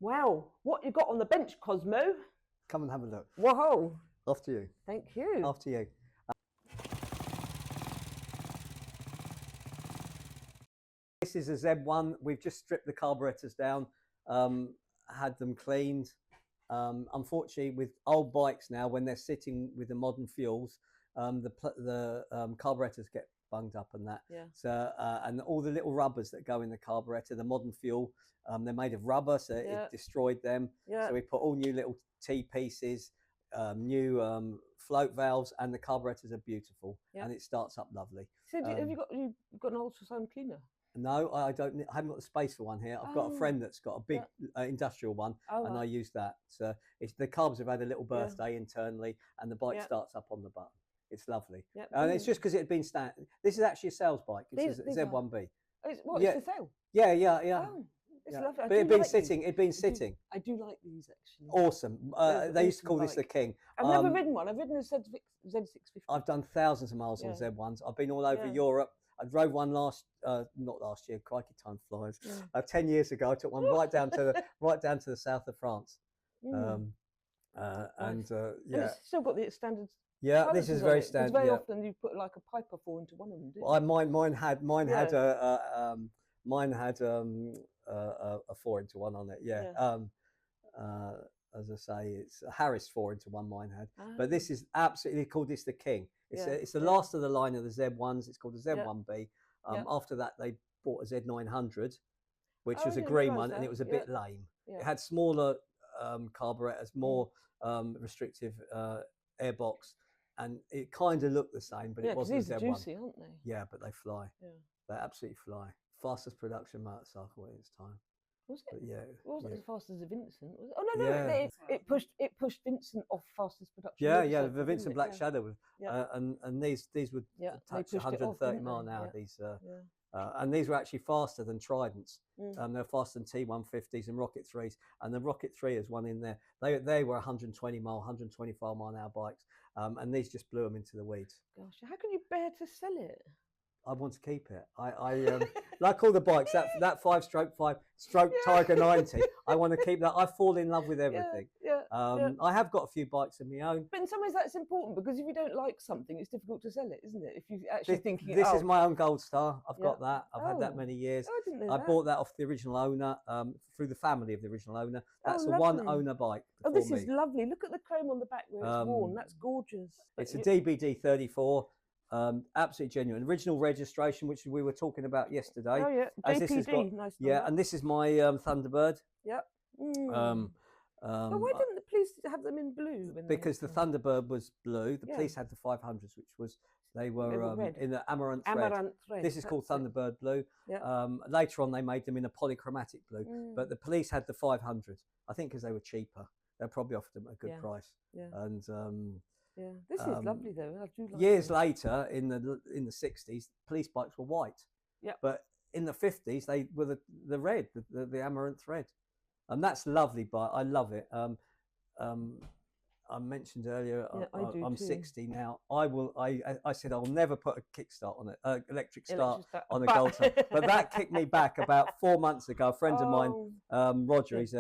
Wow, what you got on the bench, Cosmo? Come and have a look. Whoa. After you. Thank you. After you. This is a Z1. We've just stripped the carburetors down, had them cleaned. Unfortunately, with old bikes now, when they're sitting with the modern fuels, the carburetors get bunged up and that. Yeah. So and all the little rubbers that go in the carburetor, the modern fuel, they're made of rubber, so it destroyed them. Yeah. So we put all new little T pieces, new float valves, and the carburetors are beautiful, and it starts up lovely. So have you got an ultrasound cleaner? No, I don't. I haven't got the space for one here. I've got a friend that's got a big industrial one, and I use that. So the carbs have had a little birthday internally, and the bike starts up on the button. It's lovely, and it's just because it had been This is actually a sales bike. It's a Z1B. It's for sale? Yeah. Oh, it's lovely. But it'd been sitting. It'd been sitting. I do like these actually. Awesome. They used to call this the King. I've never ridden one. I've ridden a Z650. I've done thousands of miles on Z1s. I've been all over Europe. I drove one not last year. Crikey, time flies. 10 years ago, I took one right down to the south of France. And it's still got the standard. Yeah, this is very standard. Very often you put like a Piper 4 into one of them. Well, mine had a 4 into 1 on it. Yeah. As I say, it's a Harris 4 into 1 mine had. But this is absolutely called this the King. It's the last of the line of the Z1s. It's called the Z1B. After that, they bought a Z900, which was a green one, and it was a bit lame. It had smaller carburetors, more restrictive airbox, and it kind of looked the same, but it wasn't a Z1. Juicy, aren't they? Yeah, but they fly. Yeah. They absolutely fly. Fastest production motorcycle in its time. Was it? But yeah. It wasn't as fast as the Vincent, was it? Oh no, it pushed Vincent off fastest production. Yeah, the Vincent Black Shadow was, and these would touch 130 mile an hour. These, and these were actually faster than Tridents. They're faster than T150s and Rocket 3s, and the Rocket 3 is one in there. They were 120 mile, 125 mile an hour bikes, and these just blew them into the weeds. Gosh, how can you bear to sell it? I want to keep it. I like all the bikes. That 5-stroke Tiger 90. I want to keep that. I fall in love with everything. I have got a few bikes of my own. But in some ways, that's important because if you don't like something, it's difficult to sell it, isn't it? If you actually thinking, this is my own Gold Star. I've got that. I've had that many years. I didn't know I bought that off the original owner, through the family of the original owner. That's a one owner bike. Oh, this is lovely. Look at the chrome on the back where it's worn. That's gorgeous. It's a DBD34. Absolutely genuine. Original registration, which we were talking about yesterday. Oh yeah, JPD. Nice. Yeah, and this is my Thunderbird. Yep. But why didn't the police have them in blue? Because the Thunderbird was blue. The police had the 500s, which they were in the amaranth red. This is called Thunderbird Blue. Yeah. Later on, they made them in a polychromatic blue, but the police had the 500s. I think because they were cheaper. They probably offered them a good price. Yeah. And yeah, this is lovely though. I do like years later, in the 60s, police bikes were white. Yeah. But in the 50s, they were the red, the amaranth red, and that's lovely. But I love it. I mentioned earlier, I'm 60 now. I said I'll never put a kickstart on it, electric start on a Gold Star. But that kicked me back about 4 months ago. A friend of mine, Roger, he's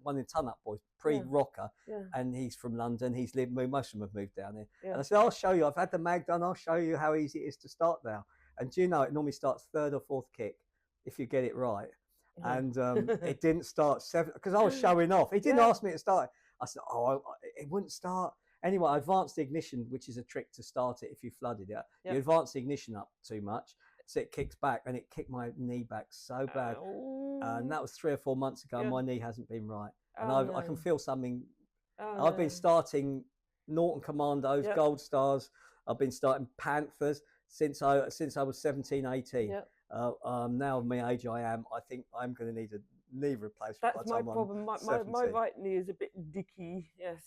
one in Ton Up Boys, pre-rocker, and he's from London. Most of them have moved down here. Yeah. And I said, I'll show you. I've had the mag done. I'll show you how easy it is to start now. And do you know, it normally starts 3rd or 4th kick if you get it right. And it didn't start 7 because I was showing off. He didn't ask me to start it. I said, it wouldn't start. Anyway, I advanced the ignition, which is a trick to start it if you flooded it. Yep. You advance the ignition up too much, so it kicks back, and it kicked my knee back so bad. And that was 3 or 4 months ago, and my knee hasn't been right. And I can feel something. I've been starting Norton Commandos, Gold Stars. I've been starting Panthers since I was 17, 18. Yep. Now, my age I am, I think I'm going to need a knee replacement. That's my problem. My right knee is a bit dicky. Yes,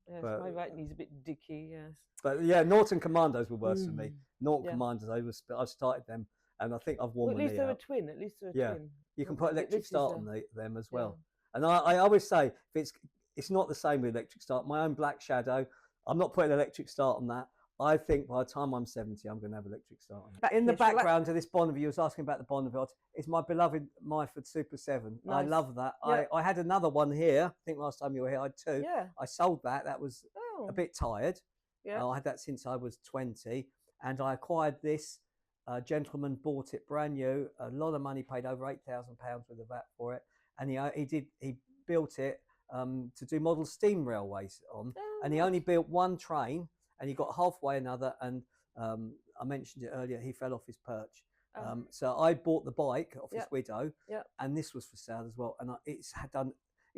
my right knee is a bit dicky. Yes. But yeah, Norton Commandos were worse for me. Norton Commandos, I've started them, and I think I've worn my knee out. At least they're a twin. At least they're a twin. You can put electric start on them as well. And I always say, if it's not the same with electric start. My own Black Shadow, I'm not putting electric start on that. I think by the time I'm 70, I'm going to have electric start on it. In the background of this Bonneville, you was asking about the Bonneville. It's my beloved Myford Super 7. Nice. I love that. Yep. I had another one here. I think last time you were here, I had two. Yeah. I sold that. That was a bit tired. Yeah. I had that since I was 20. And I acquired this. A gentleman bought it brand new. A lot of money, paid over £8,000 worth of VAT for it. And he built it to do model steam railways on. And he only built one train. And he got halfway another, and I mentioned it earlier, he fell off his perch. So I bought the bike off his widow, and this was for sale as well. And it's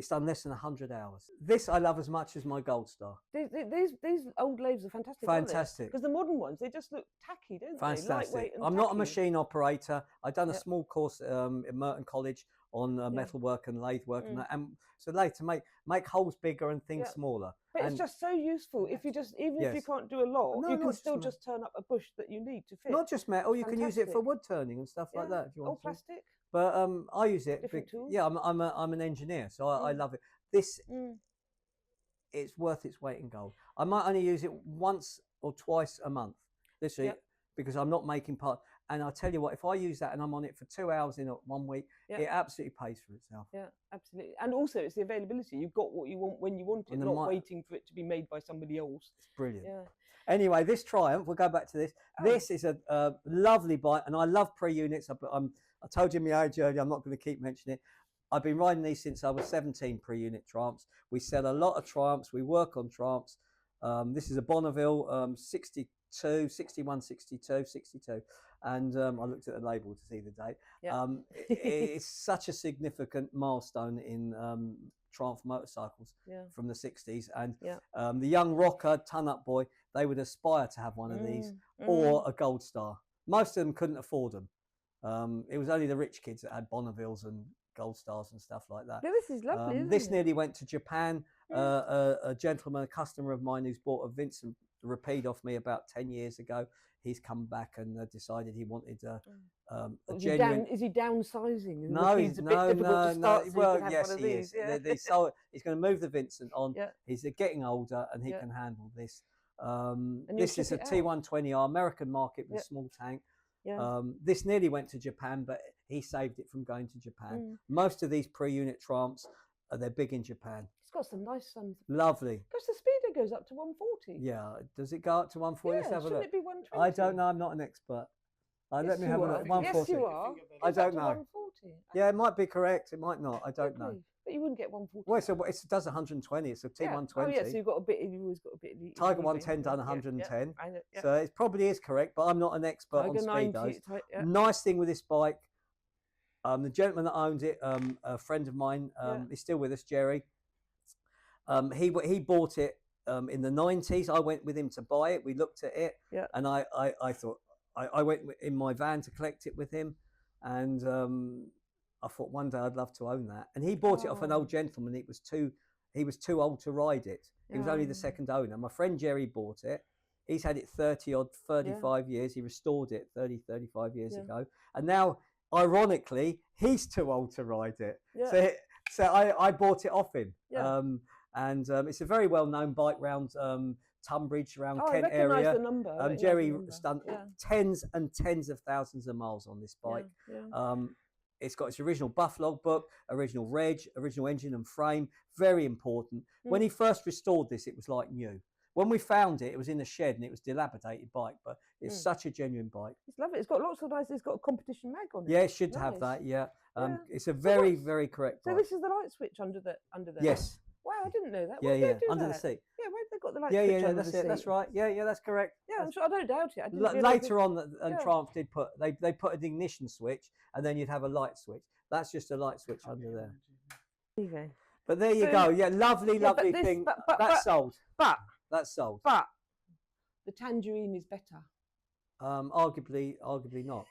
done less than 100 hours. This I love as much as my Gold Star. These old lathes are fantastic. Fantastic. Because the modern ones, they just look tacky, don't they? Fantastic. I'm not a machine operator. I've done a small course in Merton College on metal work and lathe work and so lathe to make holes bigger and things smaller. But it's just so useful if you even if you can't do a lot, you can still just turn up a bush that you need to fit. Not just metal, you can use it for wood turning and stuff like that if you want to. Plastic. But I use it. I'm an engineer, so I love it. This it's worth its weight in gold. I might only use it once or twice a month this week because I'm not making parts. And I'll tell you what, if I use that and I'm on it for 2 hours in 1 week, it absolutely pays for itself. Yeah, absolutely. And also it's the availability. You've got what you want when you want it, not waiting for it to be made by somebody else. It's brilliant. Yeah. Anyway, this Triumph, we'll go back to this. This is a lovely bike, and I love pre-units. I told you my age earlier, I'm not going to keep mentioning it. I've been riding these since I was 17 pre-unit Triumphs. We sell a lot of Triumphs. We work on Triumphs. This is a Bonneville 62, 61, 62, 62. And I looked at the label to see the date. It's such a significant milestone in Triumph motorcycles from the 60s. And the young rocker, ton-up boy, they would aspire to have one of these or a Gold Star. Most of them couldn't afford them. It was only the rich kids that had Bonnevilles and Gold Stars and stuff like that. Yeah, this is lovely, isn't this it? nearly went to Japan. A gentleman, a customer of mine who's bought a Vincent Rapide off me about 10 years ago, he's come back and decided he wanted a genuine... Is he downsizing? No, no. Well, yes, he is. He's going to move the Vincent on. He's getting older and he can handle this. This is a T120R American market with a small tank. This nearly went to Japan, but he saved it from going to Japan. Most of these pre-unit Triumphs, they're big in Japan. It's got some nice... Lovely. Because the speeder goes up to 140. Yeah. Does it go up to 140? Yeah, Let's have a look. Shouldn't it be 120? I don't know. I'm not an expert. Let me have a look. 140. Yes, you are. I don't know. 140. Yeah, it might be correct. It might not. I don't know. But you wouldn't get 140. Well, so it does 120. It's a T120. Oh, yeah, so you've got a bit. You've always got a bit. Tiger 110 done 110. So it probably is correct, but I'm not an expert on speedos. Nice thing with this bike, the gentleman that owned it, a friend of mine, he's still with us, Jerry. He bought it in the 90s. I went with him to buy it. We looked at it, and I thought I went in my van to collect it with him, and I thought one day I'd love to own that. And he bought it off an old gentleman. He was too old to ride it. He was only the second owner. My friend Jerry bought it. He's had it 35 years. He restored it 35 years ago, and now ironically he's too old to ride it. So I bought it off him. And it's a very well-known bike round Tunbridge, around Kent area. The number, Jerry's done tens and tens of thousands of miles on this bike. It's got its original buff logbook, original reg, original engine and frame. Very important. When he first restored this, it was like new. When we found it, it was in the shed and it was a dilapidated bike, but it's such a genuine bike. It's lovely. It's got lots of nice. It's got a competition mag on it. Yeah, it should have that. Yeah. It's a very, very correct bike. So this is the light switch under there. Yes. Wow, I didn't know that. Yeah, under the seat. Yeah, where have they got the light switch under the seat? That's right. Yeah, that's correct. Yeah, I'm sure. I don't doubt it. Later on, Triumph did put they put an ignition switch, and then you'd have a light switch. That's just a light switch under there. Okay. But there you go. Yeah, lovely thing. That's sold. That's sold. But the Tangerine is better. Arguably not.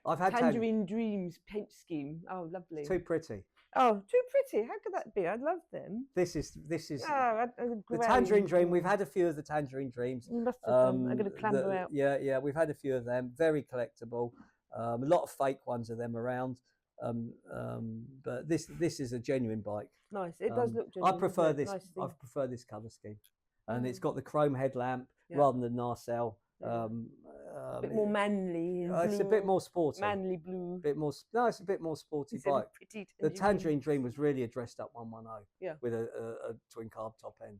I've had Tangerine Dreams paint scheme. Oh, lovely. Too pretty. Oh, too pretty. How could that be? I love them. This is the Tangerine Dream. We've had a few of the Tangerine Dreams. You must have them. I'm going to clamber out. Yeah, we've had a few of them. Very collectible. A lot of fake ones of them around. But this is a genuine bike. Nice. It does look genuine. I prefer this. I prefer this colour scheme. and it's got the chrome headlamp rather than Narcel. A bit more manly. It's a bit more sporty. Manly blue. Bit more. No, it's a bit more sporty bike. The Tangerine Dream was really a dressed up 110 with a twin carb top end.